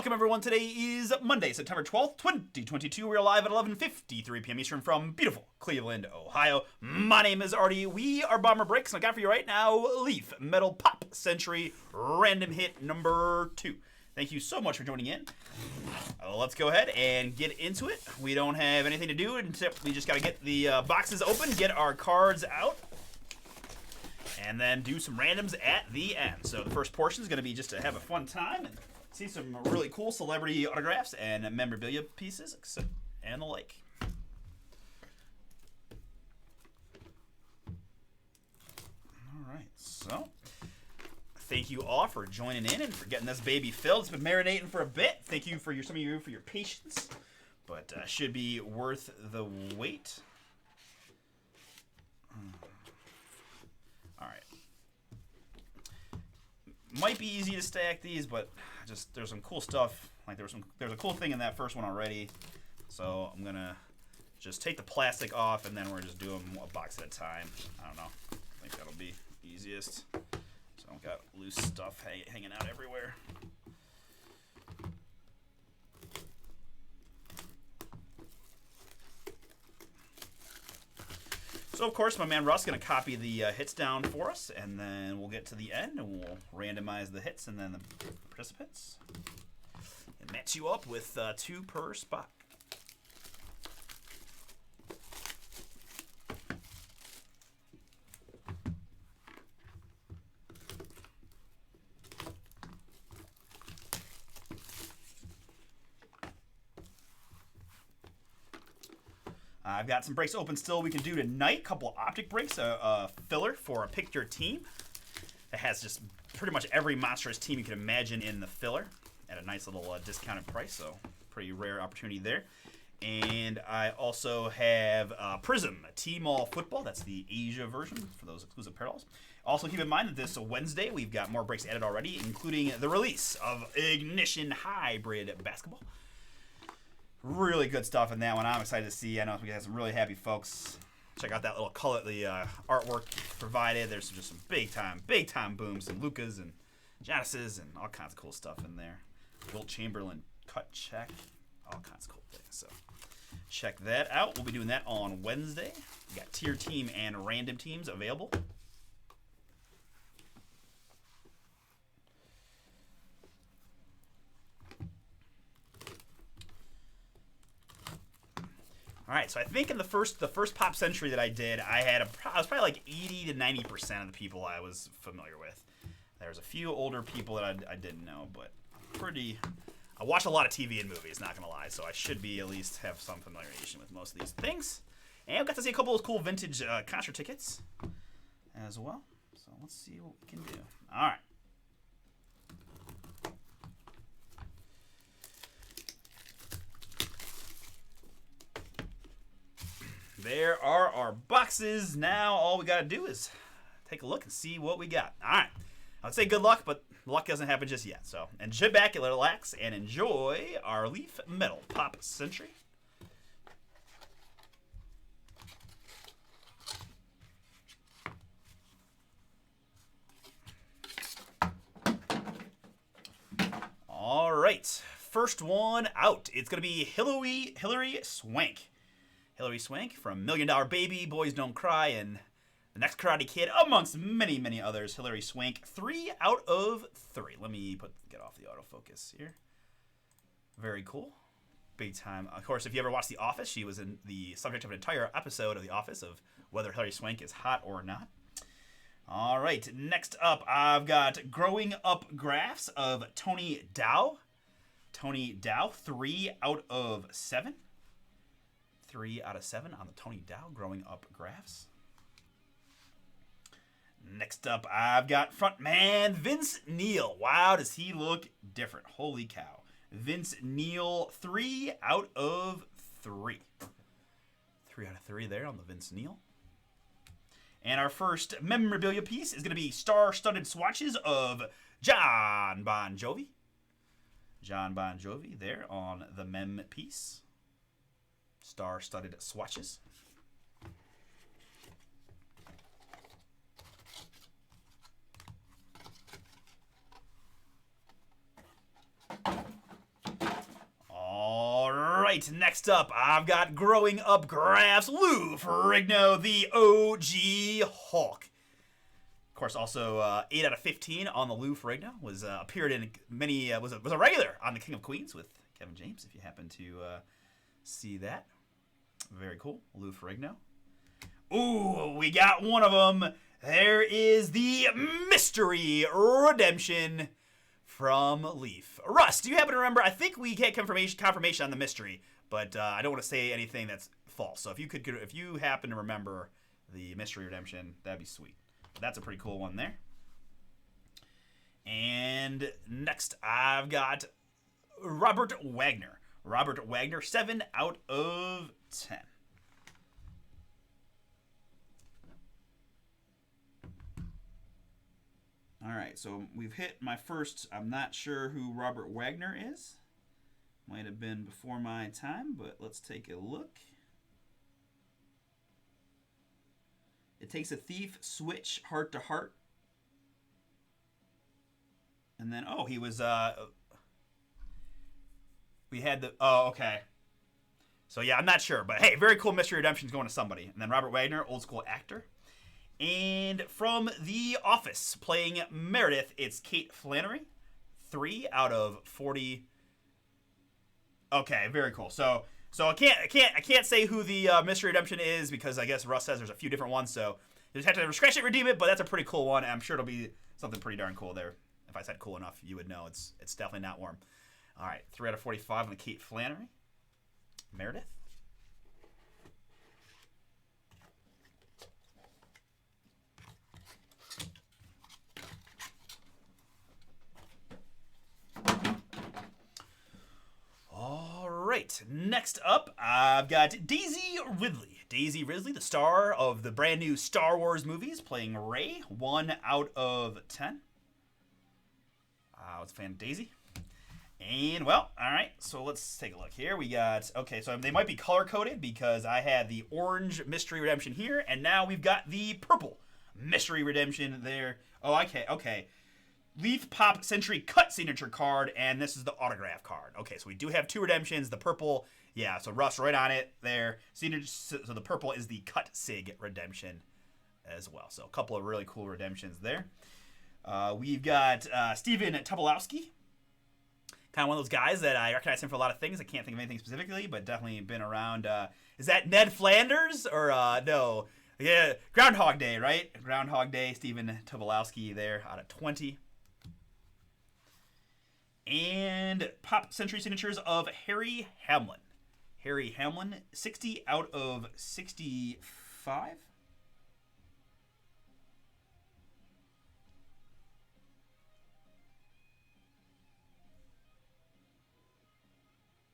Welcome, everyone. Today is Monday, September 12th, 2022. We are live at 11:53 p.m. Eastern from beautiful Cleveland, Ohio. My name is Artie. We are Bomber Breaks, and I got for you right now Leaf Metal Pop Century Random Hit number 2. Thank you so much for joining in. Let's go ahead and get into it. We don't have anything to do except we just got to get the boxes open, get our cards out, and then do some randoms at the end. So the first portion is going to be just to have a fun time and see some really cool celebrity autographs and memorabilia pieces and the like. All right, so thank you all for joining in and for getting this baby filled. It's been marinating for a bit. Thank you for some of you for your patience, but should be worth the wait. All right. Might be easy to stack these, but just there's some cool stuff. Like there's a cool thing in that first one already. So I'm gonna just take the plastic off, and then we're just doing a box at a time. I don't know. I think that'll be easiest. So I've got loose stuff hanging out everywhere. So, of course, my man Russ is going to copy the hits down for us, and then we'll get to the end, and we'll randomize the hits and then the participants. And match you up with 2 per spot. I've got some breaks open still we can do tonight. Couple of optic breaks, a filler for a Pick Your Team that has just pretty much every monstrous team you can imagine in the filler at a nice little discounted price, so pretty rare opportunity there. And I also have Prism, Team All Football. That's the Asia version for those exclusive parallels. Also keep in mind that this Wednesday we've got more breaks added already, including the release of Ignition Hybrid Basketball. Really good stuff in that one. I'm excited to see. I know we have some really happy folks. Check out that little color, the artwork provided. There's just some big time booms, some Lucas and Janices and all kinds of cool stuff in there. Wilt Chamberlain cut check, all kinds of cool things. So check that out. We'll be doing that on Wednesday. We got tier team and random teams available. All right, so I think in the first Pop Century that I did, I was probably like 80 to 90% of the people I was familiar with. There was a few older people that I didn't know, but I watch a lot of TV and movies, not gonna lie, so I should be at least have some familiarization with most of these things. And I've got to see a couple of cool vintage concert tickets as well. So let's see what we can do. All right. There are our boxes. Now all we got to do is take a look and see what we got. All right. I would say good luck, but luck hasn't happened just yet. So sit back and relax and enjoy our Leaf Metal Pop Century. All right. First one out. It's going to be Hilary Swank. Hilary Swank from $1 Million Baby, Boys Don't Cry, and The Next Karate Kid, amongst many, many others. Hilary Swank, 3 out of 3. Let me get off the autofocus here. Very cool. Big time. Of course, if you ever watched The Office, she was in the subject of an entire episode of The Office of whether Hilary Swank is hot or not. All right, next up, I've got Growing Up Graphs of Tony Dow. Tony Dow, 3 out of 7. 3 out of 7 on the Tony Dow Growing Up Graphs. Next up, I've got frontman Vince Neil. Wow, does he look different. Holy cow. Vince Neil, 3 out of 3. 3 out of 3 there on the Vince Neil. And our first memorabilia piece is going to be star-studded swatches of John Bon Jovi. John Bon Jovi there on the mem piece. Star-studded swatches. right, next up, I've got Growing Up Graphs, Lou Ferrigno, the OG Hulk. Of course, also 8 out of 15 on the Lou Ferrigno. Appeared in many, was a regular on the King of Queens with Kevin James, if you happen to see that. Very cool, Lou Ferrigno. Ooh, we got one of them. There is the Mystery Redemption from Leaf. Russ, do you happen to remember? I think we get confirmation on the mystery, but I don't want to say anything that's false. So if you happen to remember the Mystery Redemption, that'd be sweet. But that's a pretty cool one there. And next, I've got Robert Wagner. Robert Wagner, 7 out of 10. All right, so we've hit my first. I'm not sure who Robert Wagner is. Might have been before my time, but let's take a look. It takes a thief, switch, heart to heart. And then, oh, he was, we had the, oh, okay. So yeah, I'm not sure, but hey, very cool Mystery Redemption's going to somebody. And then Robert Wagner, old school actor. And from The Office, playing Meredith, it's Kate Flannery. 3 out of 40. Okay, very cool. So I can't say who the Mystery Redemption is because I guess Russ says there's a few different ones. So you just have to scratch it, redeem it. But that's a pretty cool one. And I'm sure it'll be something pretty darn cool there. If I said cool enough, you would know it's definitely not warm. All right, 3 out of 45 on the Kate Flannery. Meredith. All right, next up, I've got Daisy Ridley. Daisy Ridley, the star of the brand new Star Wars movies, playing Rey. 1 out of 10. I was a fan of Daisy. And, well, all right, so let's take a look here. We got, okay, so they might be color-coded because I had the orange Mystery Redemption here, and now we've got the purple Mystery Redemption there. Oh, okay. Leaf Pop Century Cut Signature card, and this is the autograph card. Okay, so we do have 2 redemptions. The purple, yeah, so Russ right on it there. So the purple is the Cut Sig redemption as well. So a couple of really cool redemptions there. We've got Stephen Tobolowski. Kind of one of those guys that I recognize him for a lot of things. I can't think of anything specifically, but definitely been around. Is that Ned Flanders or no? Yeah, Groundhog Day, right? Groundhog Day, Stephen Tobolowski there out of 20. And Pop Century Signatures of Harry Hamlin. Harry Hamlin, 60 out of 65.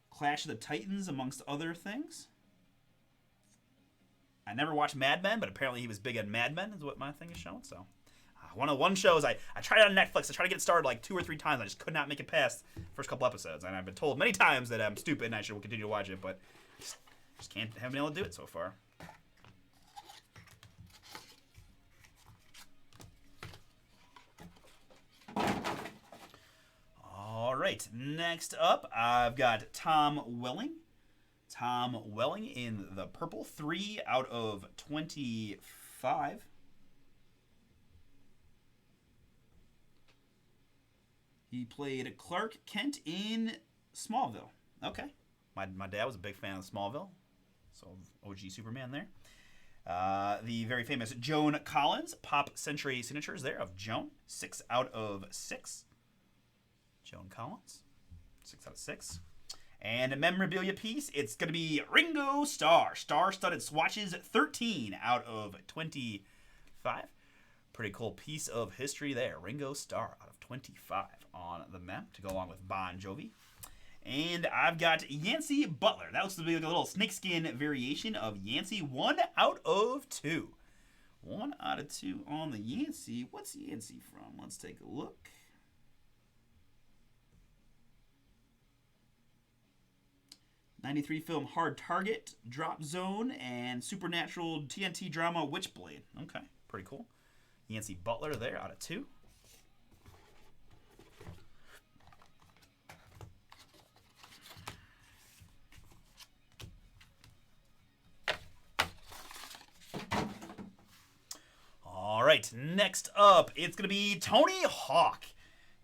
Clash of the Titans, amongst other things. I never watched Mad Men, but apparently he was big on Mad Men, is what my thing is showing. So, one of the one shows I tried it on Netflix. I tried to get it started like 2 or 3 times. I just could not make it past the first couple episodes. And I've been told many times that I'm stupid and I should continue to watch it, but just haven't been able to do it so far. All right, next up, I've got Tom Welling. Tom Welling in the purple, 3 out of 25. He played Clark Kent in Smallville. Okay. My dad was a big fan of Smallville, so OG Superman there. The very famous Joan Collins, Pop Century Signatures there of Joan, 6 out of 6. Joan Collins, 6 out of 6. And a memorabilia piece, it's going to be Ringo Starr. Star-studded swatches, 13 out of 25. Pretty cool piece of history there. Ringo Starr out of 25 on the map to go along with Bon Jovi. And I've got Yancey Butler. That looks to be like a little snakeskin variation of Yancey. 1 out of 2. 1 out of 2 on the Yancey. What's Yancey from? Let's take a look. '93 film Hard Target, Drop Zone, and Supernatural TNT drama Witchblade. Okay, pretty cool. Yancey Butler there out of 2. right, next up, it's going to be Tony Hawk.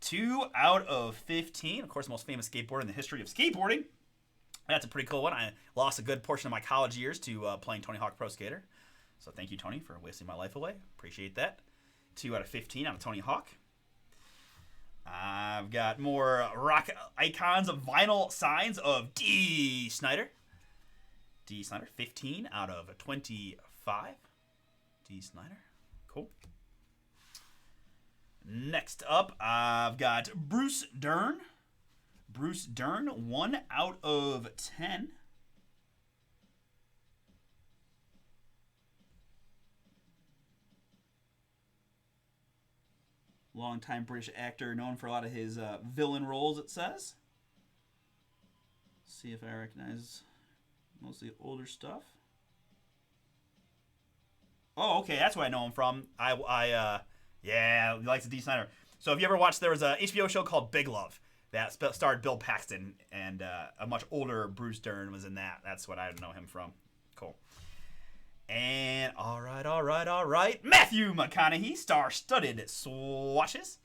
2 out of 15. Of course, the most famous skateboarder in the history of skateboarding. That's a pretty cool one. I lost a good portion of my college years to playing Tony Hawk Pro Skater. So thank you, Tony, for wasting my life away. Appreciate that. 2 out of 15 out of Tony Hawk. I've got more rock icons of vinyl signs of D. Snyder. D. Snyder, 15 out of 25. D. Snyder. Cool. Next up, I've got Bruce Dern. Bruce Dern, 1 out of 10. Longtime British actor, known for a lot of his villain roles, it says. See if I recognize mostly older stuff. Oh, okay, that's where I know him from. Yeah, he likes the D. Snyder. So if you ever watched, there was a HBO show called Big Love that starred Bill Paxton, and a much older Bruce Dern was in that. That's what I know him from. Cool. And all right. Matthew McConaughey, star-studded swatches.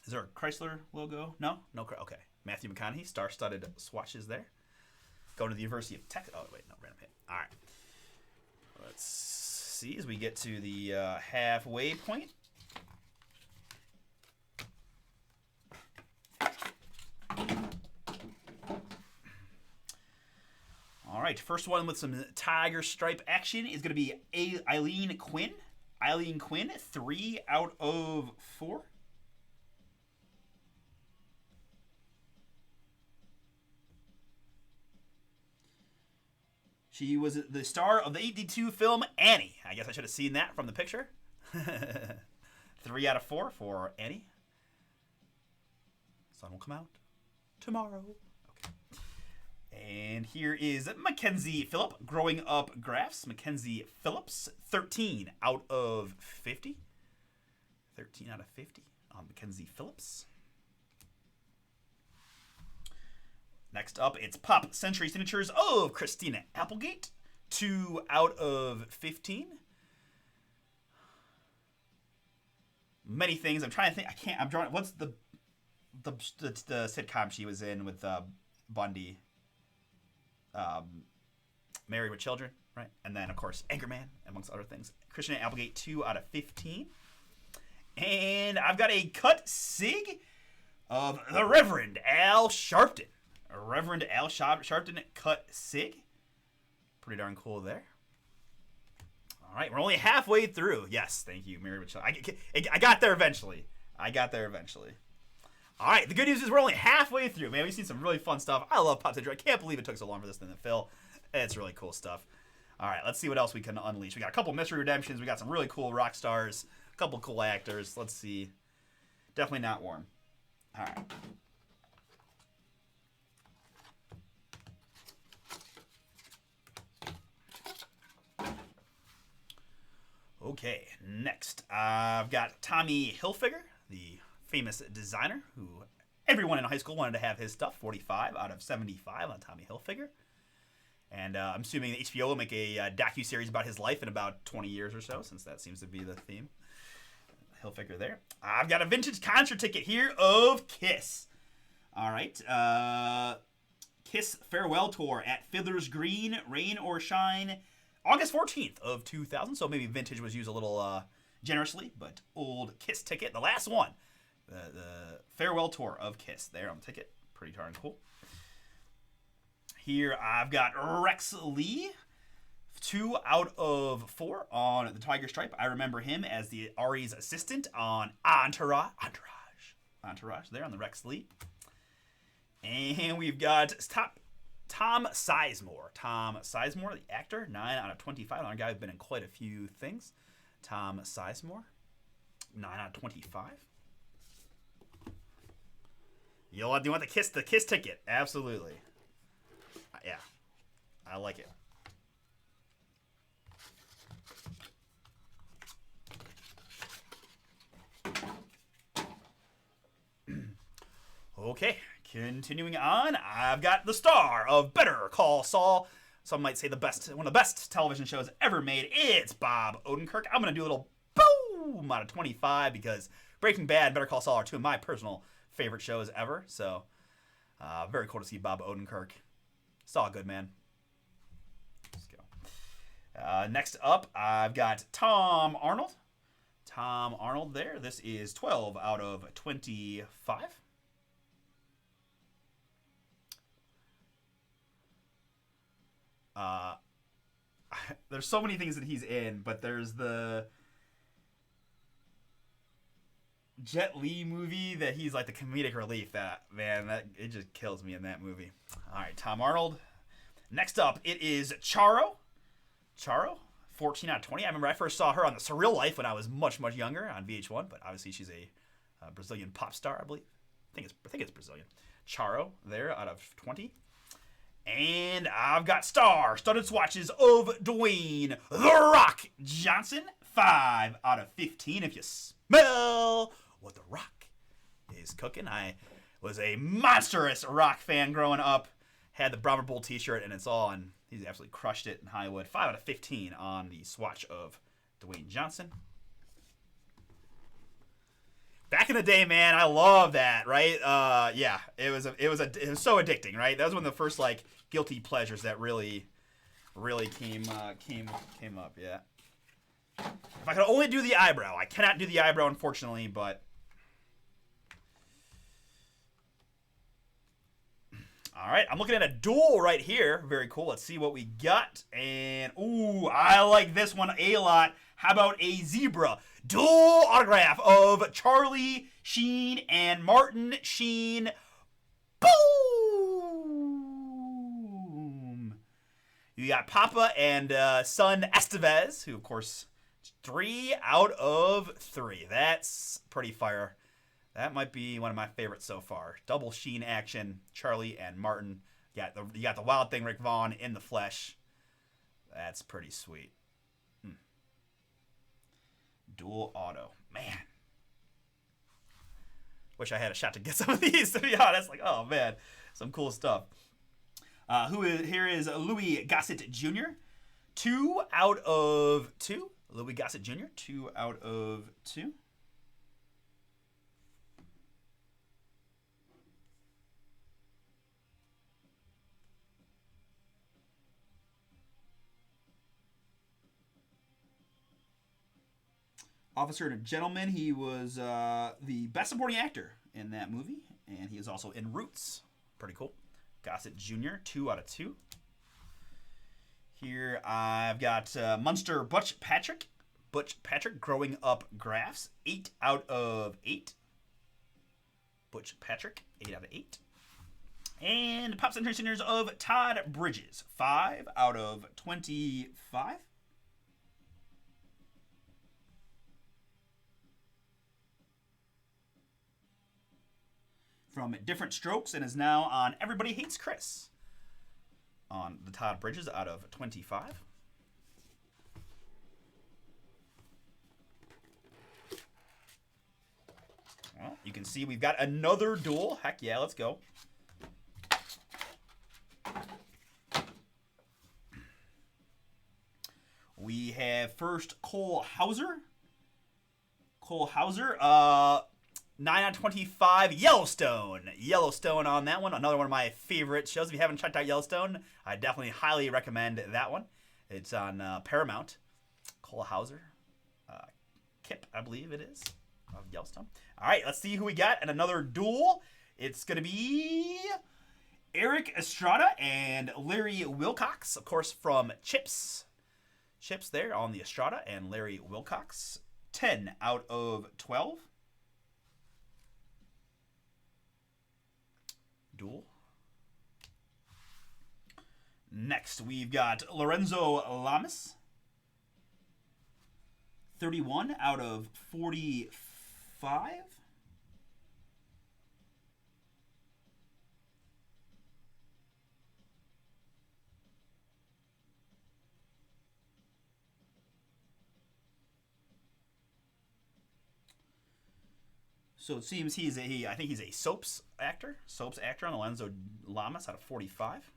Is there a Chrysler logo? No? No. Okay. Matthew McConaughey, star-studded swatches there. Going to the University of Texas. Oh, wait, no, random hit. All right. Let's see as we get to the halfway point. All right, first one with some tiger stripe action is going to be Eileen Quinn. Eileen Quinn, 3 out of 4. She was the star of the 1982 film Annie. I guess I should have seen that from the picture. 3 out of 4 for Annie. Sun will come out tomorrow. And here is Mackenzie Phillip, Growing Up Graphs. Mackenzie Phillips, 13 out of 50. 13 out of 50 on Mackenzie Phillips. Next up, it's Pop Century Signatures of Christina Applegate, 2 out of 15. Many things. I'm trying to think. I'm drawing. What's the sitcom she was in with Bundy? Married with Children, right? And then, of course, Anchorman, amongst other things. Christina Applegate, 2 out of 15. And I've got a cut sig of the Reverend Al Sharpton. Reverend Al Sharpton cut sig. Pretty darn cool there. All right, we're only halfway through. Yes, thank you, Married with Children. I got there eventually. All right, the good news is we're only halfway through. Man, we've seen some really fun stuff. I love Pop Century. I can't believe it took so long for this thing to fill. It's really cool stuff. All right, let's see what else we can unleash. We got a couple mystery redemptions. We got some really cool rock stars. A couple cool actors. Let's see. Definitely not warm. All right. Okay, next I've got Tommy Hilfiger, the famous designer who everyone in high school wanted to have his stuff. 45 out of 75 on Tommy Hilfiger. And I'm assuming the HBO will make a docuseries about his life in about 20 years or so, since that seems to be the theme. Hilfiger there. I've got a vintage concert ticket here of Kiss. All right. Kiss Farewell Tour at Fiddler's Green, Rain or Shine, August 14th of 2000. So maybe vintage was used a little generously, but old Kiss ticket. The last one. The Farewell Tour of Kiss there on the ticket. Pretty darn cool. Here I've got Rex Lee, 2 out of 4 on the Tiger Stripe. I remember him as the Ari's assistant on Entourage there on the Rex Lee. And we've got Tom Sizemore. Tom Sizemore, the actor, 9 out of 25. Another guy who's been in quite a few things. Tom Sizemore, 9 out of 25. Do you want the Kiss ticket? Absolutely. Yeah, I like it. Okay, continuing on, I've got the star of Better Call Saul, some might say one of the best television shows ever made. It's Bob Odenkirk. I'm going to do a little boom out of 25 because Breaking Bad and Better Call Saul are two of my personal favorite shows ever. So, very cool to see Bob Odenkirk. Saw good, man. Let's go. Next up, I've got Tom Arnold. Tom Arnold there. This is 12 out of 25. There's so many things that he's in, but there's the Jet Li movie that he's like the comedic relief. That it just kills me in that movie. All right, Tom Arnold. Next up, it is Charo. 14 out of 20. I remember I first saw her on The Surreal Life when I was much, much younger on VH1, but obviously she's a Brazilian pop star, I believe. I think it's Brazilian. Charo there out of 20. And I've got studded swatches of Dwayne The Rock Johnson. 5 out of 15. If you smell what The Rock is cooking. I was a monstrous Rock fan growing up. Had the Brahma Bull t-shirt, and it's all on. He's absolutely crushed it in Hollywood. 5 out of 15 on the swatch of Dwayne Johnson. Back in the day, man, I love that, right? Yeah, it was so addicting, right? That was one of the first like guilty pleasures that really came up. Yeah. If I could only do the eyebrow, I cannot do the eyebrow, unfortunately, but. All right, I'm looking at a duel right here. Very cool. Let's see what we got. And, ooh, I like this one a lot. How about a zebra? Dual autograph of Charlie Sheen and Martin Sheen. Boom! You got Papa and son Estevez, who, of course, 3 out of 3. That's pretty fire. That might be one of my favorites so far. Double Sheen action, Charlie and Martin. You got the Wild Thing Rick Vaughn in the flesh. That's pretty sweet. Dual auto. Man. Wish I had a shot to get some of these, to be honest. Like, oh, man. Some cool stuff. Here is Louis Gosset Jr. 2 out of 2. Louis Gosset Jr. 2 out of 2. Officer and a Gentleman. He was the best supporting actor in that movie, and he is also in Roots. Pretty cool. Gosset Jr., 2 out of 2. Here I've got Munster Butch Patrick. Butch Patrick, Growing Up Graphs, 8 out of 8. Butch Patrick, 8 out of 8. And Pops and Seniors of Todd Bridges, 5 out of 25. From Different Strokes, and is now on Everybody Hates Chris on the Todd Bridges out of 25. Well, you can see we've got another duel. Heck yeah, let's go. We have first Cole Hauser. 9 out of 25, Yellowstone. Yellowstone on that one. Another one of my favorite shows. If you haven't checked out Yellowstone, I definitely highly recommend that one. It's on Paramount. Cole Hauser. Kip, I believe it is, of Yellowstone. All right, let's see who we got in another duel. It's going to be Eric Estrada and Larry Wilcox, of course, from Chips. Chips there on the Estrada and Larry Wilcox. 10 out of 12. Duel. Next, we've got Lorenzo Lamas. 31 out of 45. So it seems I think he's a soaps actor on Lorenzo Lamas out of 45.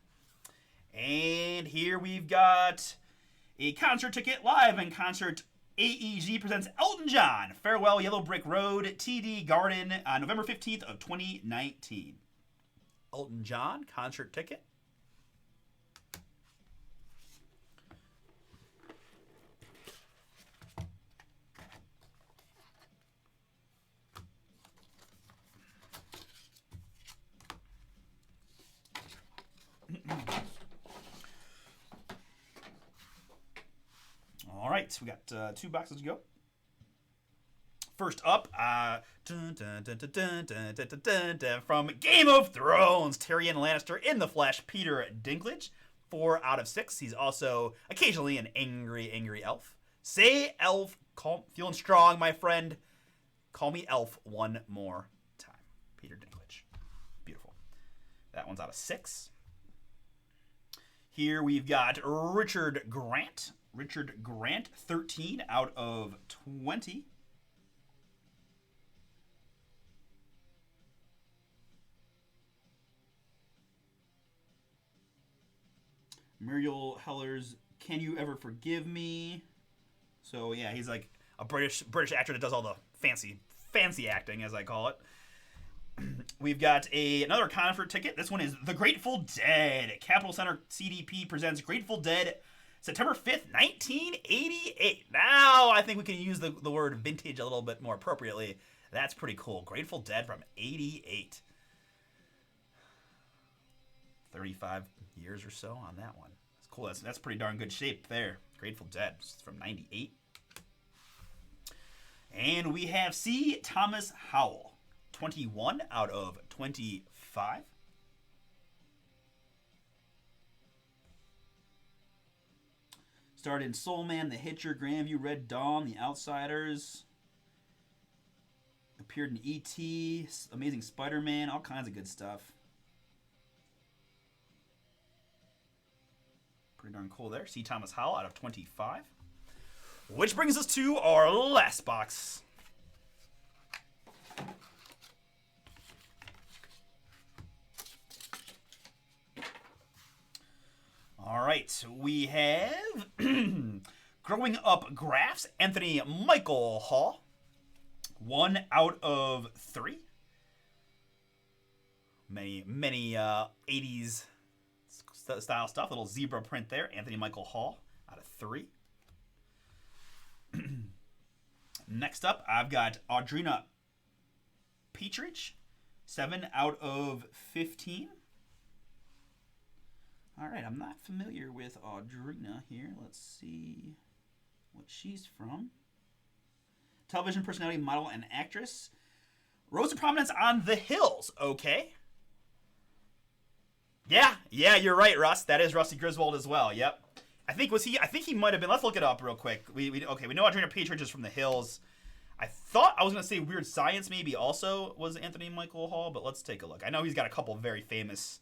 And here we've got a concert ticket live in concert. AEG presents Elton John, Farewell Yellow Brick Road, TD Garden on November 15th of 2019. Elton John concert ticket. All right, we got 2 boxes to go. First up, from Game of Thrones, Tyrion Lannister in the flesh, Peter Dinklage, 4 out of 6. He's also occasionally an angry elf. Say elf, feeling strong, my friend. Call me elf one more time. Peter Dinklage. Beautiful. That one's out of 6. Here we've got Richard Grant. Richard Grant, 13 out of 20. Muriel Heller's Can You Ever Forgive Me? So yeah, he's like a British actor that does all the fancy acting, as I call it. We've got another concert ticket. This one is The Grateful Dead. Capitol Center CDP presents Grateful Dead September 5th, 1988. Now I think we can use the word vintage a little bit more appropriately. That's pretty cool. Grateful Dead from 88. 35 years or so on that one. That's cool. That's pretty darn good shape there. Grateful Dead from 98. And we have C. Thomas Howell. 21 out of 25. Starred in Soul Man, The Hitcher, Grandview, Red Dawn, The Outsiders. Appeared in E.T., Amazing Spider-Man, all kinds of good stuff. Pretty darn cool there. C. Thomas Howell out of 25. Which brings us to our last box. All right, we have Growing Up Graphs, Anthony Michael Hall. 1 out of 3. Many 80s style stuff. Little zebra print there. Anthony Michael Hall out of 3. Next up, I've got Audrina Petridge. 7 out of 15. All right, I'm not familiar with Audrina here. Let's see what she's from. Television personality, model, and actress. Rose to prominence on The Hills. Okay. Yeah, you're right, Russ. That is Rusty Griswold as well. Yep. I think he might have been. Let's look it up real quick. We know Audrina Petridge is from The Hills. I thought I was going to say Weird Science maybe also was Anthony Michael Hall, but let's take a look. I know he's got a couple very famous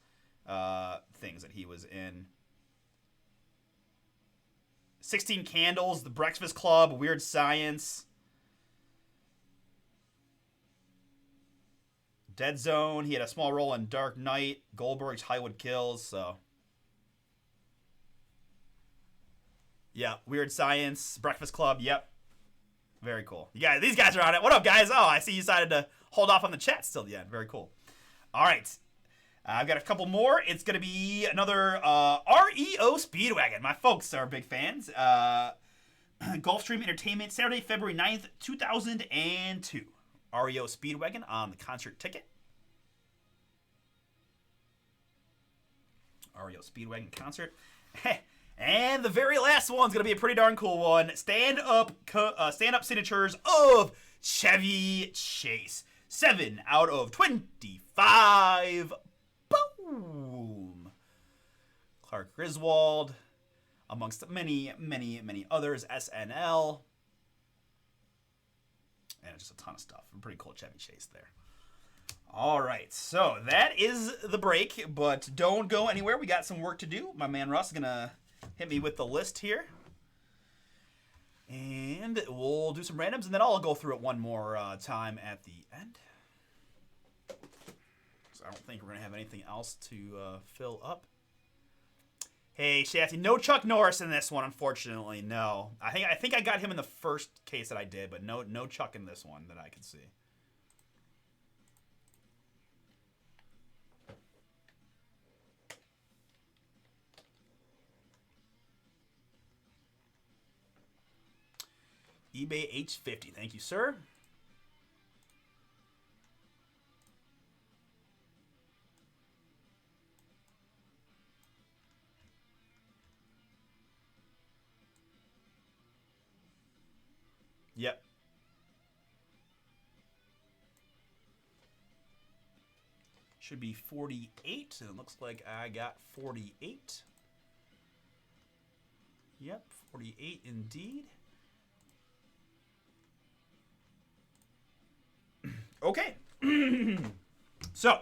things that he was in. 16 Candles, The Breakfast Club, Weird Science, Dead Zone. He had a small role in Dark Knight, Goldberg's Hollywood Kills. So yeah, Weird Science, Breakfast Club. Yep, very cool. Yeah, these guys are on it. What up, guys? Oh, I see you decided to hold off on the chat still. Yeah, very cool. All right. I've got a couple more. It's going to be another Reo Speedwagon. My folks are big fans. Gulfstream Entertainment, Saturday, February 9th, 2002. Reo Speedwagon on the concert ticket. Reo Speedwagon concert. And the very last one's going to be a pretty darn cool one. Stand-up signatures of Chevy Chase. 7 out of 25. Boom! Clark Griswold, amongst many others, SNL, and just a ton of stuff. Pretty cool Chevy Chase there. All right, so that is the break, but don't go anywhere. We got some work to do. My man Russ is going to hit me with the list here, and we'll do some randoms, and then I'll go through it one more time at the end. I don't think we're going to have anything else to fill up. Hey, Shafty, no Chuck Norris in this one, unfortunately. No, I think I got him in the first case that I did, but no Chuck in this one that I can see. eBay H50, thank you, sir. Yep. Should be 48, and it looks like I got 48. Yep, 48 indeed. Okay. So,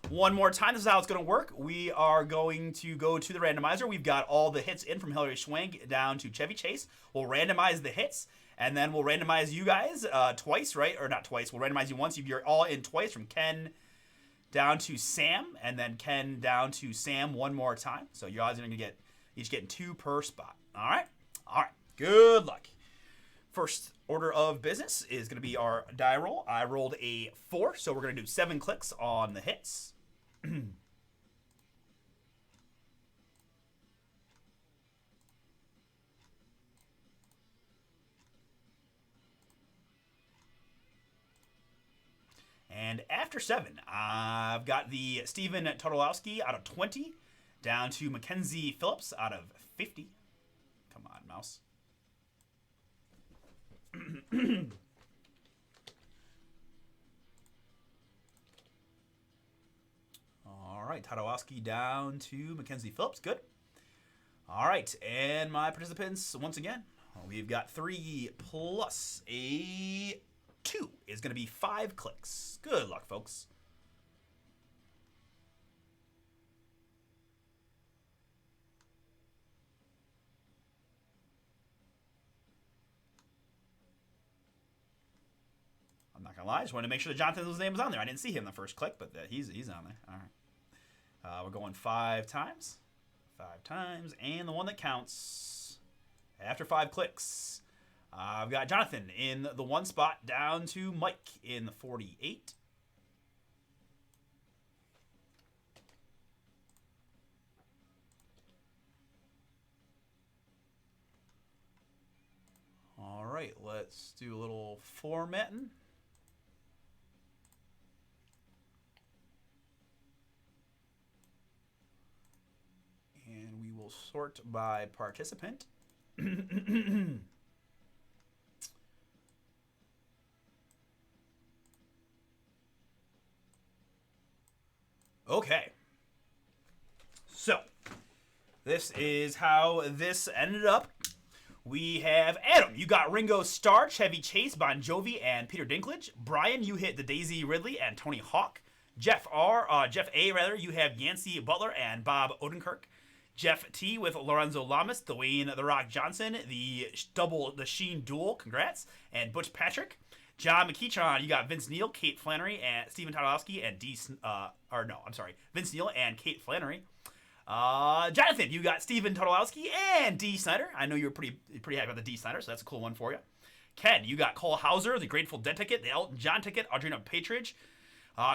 one more time, this is how it's going to work. We are going to go to the randomizer. We've got all the hits in from Hilary Swank down to Chevy Chase. We'll randomize the hits, and then we'll randomize you guys twice, right? Or not twice. We'll randomize you once. You're all in twice from Ken down to Sam, and then Ken down to Sam one more time. So you're always going to get each getting 2 per spot. All right? All right. Good luck. First order of business is going to be our die roll. I rolled a 4, so we're going to do 7 clicks on the hits. And after 7, I've got the Stephen Tobolowski out of 20 down to Mackenzie Phillips out of 50. Come on, mouse. All right, Tobolowski down to Mackenzie Phillips. Good. All right, and my participants, once again, we've got 3 plus a 2 is going to be 5 clicks. Good luck, folks. I'm not going to lie. I just wanted to make sure that Jonathan's name was on there. I didn't see him the first click, but he's on there. All right. We're going 5 times. 5 times. And the one that counts after 5 clicks. I've got Jonathan in the 1 spot down to Mike in the 48. All right, let's do a little formatting. And we will sort by participant. Okay. So, this is how this ended up. We have Adam, you got Ringo Starr, Chevy Chase, Bon Jovi, and Peter Dinklage. Brian, you hit the Daisy Ridley and Tony Hawk. Jeff A, you have Yancey Butler and Bob Odenkirk. Jeff T with Lorenzo Lamas, Dwayne The Rock Johnson, the Sheen duel, congrats, and Butch Patrick. John McKeechon, you got Vince Neil, Kate Flannery, and Stephen Tobolowski, and Vince Neil and Kate Flannery. Jonathan, you got Stephen Tobolowski and D. Snyder. I know you were pretty happy about the D. Snyder, so that's a cool one for you. Ken, you got Cole Hauser, the Grateful Dead ticket, the Elton John ticket, Audrina Patridge.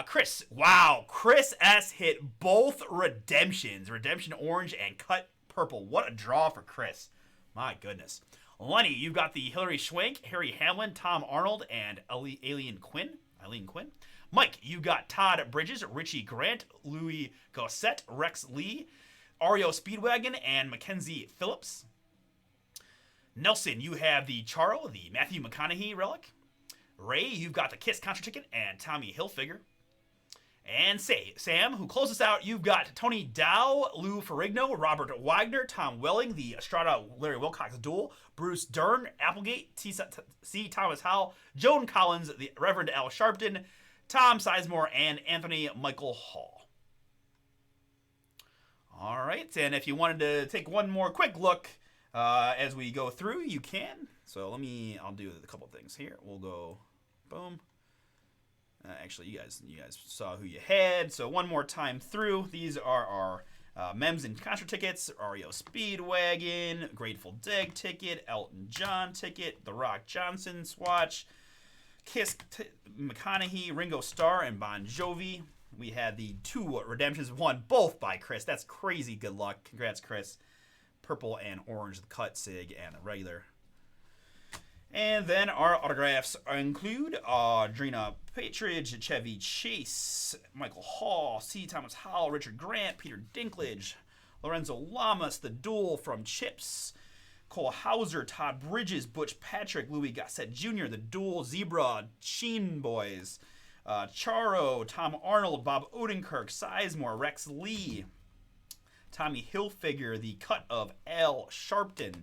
Chris, wow, Chris S. hit both redemptions, Redemption Orange and Cut Purple. What a draw for Chris. My goodness. Lenny, you got the Hilary Swank, Harry Hamlin, Tom Arnold, and Eileen Quinn. Mike, you got Todd Bridges, Richie Grant, Louis Gosset, Rex Lee, Reo Speedwagon, and Mackenzie Phillips. Nelson, you have the Charo, the Matthew McConaughey relic. Ray, you've got the Kiss concert ticket and Tommy Hilfiger. And Sam, who closes out, you've got Tony Dow, Lou Ferrigno, Robert Wagner, Tom Welling, the Estrada Larry Wilcox duel, Bruce Dern, Applegate, C. Thomas Howell, Joan Collins, the Reverend Al Sharpton, Tom Sizemore, and Anthony Michael Hall. All right, and if you wanted to take one more quick look as we go through, you can. So I'll do a couple things here. We'll go, boom. Actually, you guys saw who you had. So one more time through, these are our Mems and Contra tickets, Reo Speedwagon, Grateful Dead ticket, Elton John ticket, The Rock Johnson swatch, Kiss, McConaughey, Ringo Starr, and Bon Jovi. We had the 2 redemptions, won both by Chris. That's crazy good luck. Congrats, Chris. Purple and orange, the cut sig and the regular. And then our autographs include Adrina Patridge, Chevy Chase, Michael Hall, C. Thomas Howell, Richard Grant, Peter Dinklage, Lorenzo Lamas, The Duel from Chips, Cole Hauser, Todd Bridges, Butch Patrick, Louis Gosset Jr., The Duel, Zebra, Sheen Boys, Charo, Tom Arnold, Bob Odenkirk, Sizemore, Rex Lee, Tommy Hilfiger, The Cut of Al Sharpton,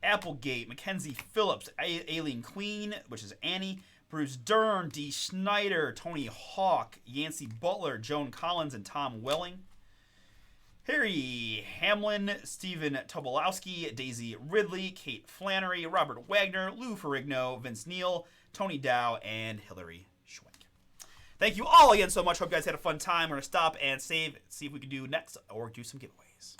Applegate, Mackenzie Phillips, Aileen Queen, which is Annie, Bruce Dern, Dee Schneider, Tony Hawk, Yancey Butler, Joan Collins, and Tom Welling. Harry Hamlin, Stephen Tobolowski, Daisy Ridley, Kate Flannery, Robert Wagner, Lou Ferrigno, Vince Neal, Tony Dow, and Hillary Schwenk. Thank you all again so much. Hope you guys had a fun time. We're going to stop and save, see if we can do next or do some giveaways.